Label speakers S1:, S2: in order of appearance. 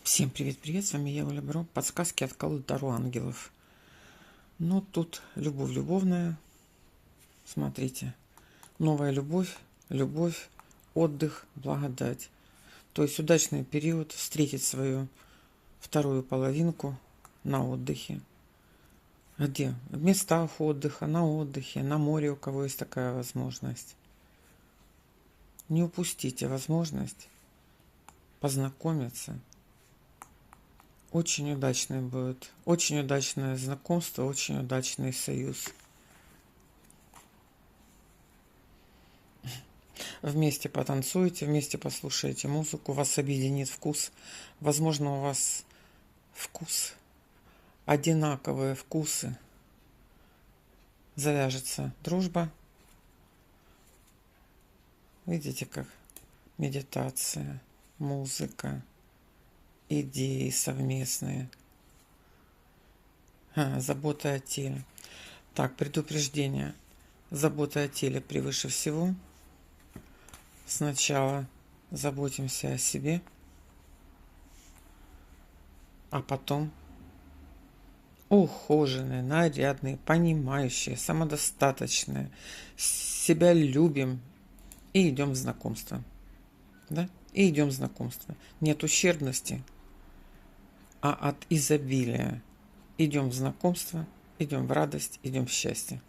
S1: Всем привет-привет, с вами я, Оля Бро. Подсказки от колоды Таро ангелов. Ну, тут любовь любовная. Смотрите. Новая любовь, любовь, отдых, благодать. То есть удачный период встретить свою вторую половинку на отдыхе. Где? В местах отдыха, на отдыхе, на море, у кого есть такая возможность. Не упустите возможность познакомиться. Очень удачный будет. Очень удачное знакомство, очень удачный союз. Вместе потанцуете, вместе послушаете музыку, вас объединит вкус. Возможно, у вас вкус, одинаковые вкусы. Завяжется дружба. Видите, как медитация, музыка, идеи совместные. Забота о теле. Так, предупреждение. Забота о теле превыше всего. Сначала заботимся о себе, а потом ухоженные, нарядные, понимающие, самодостаточные. Себя любим и идем в знакомство. Да? И идем в знакомство. Нет ущербности, а от изобилия. Идем в знакомство, идем в радость, идем в счастье.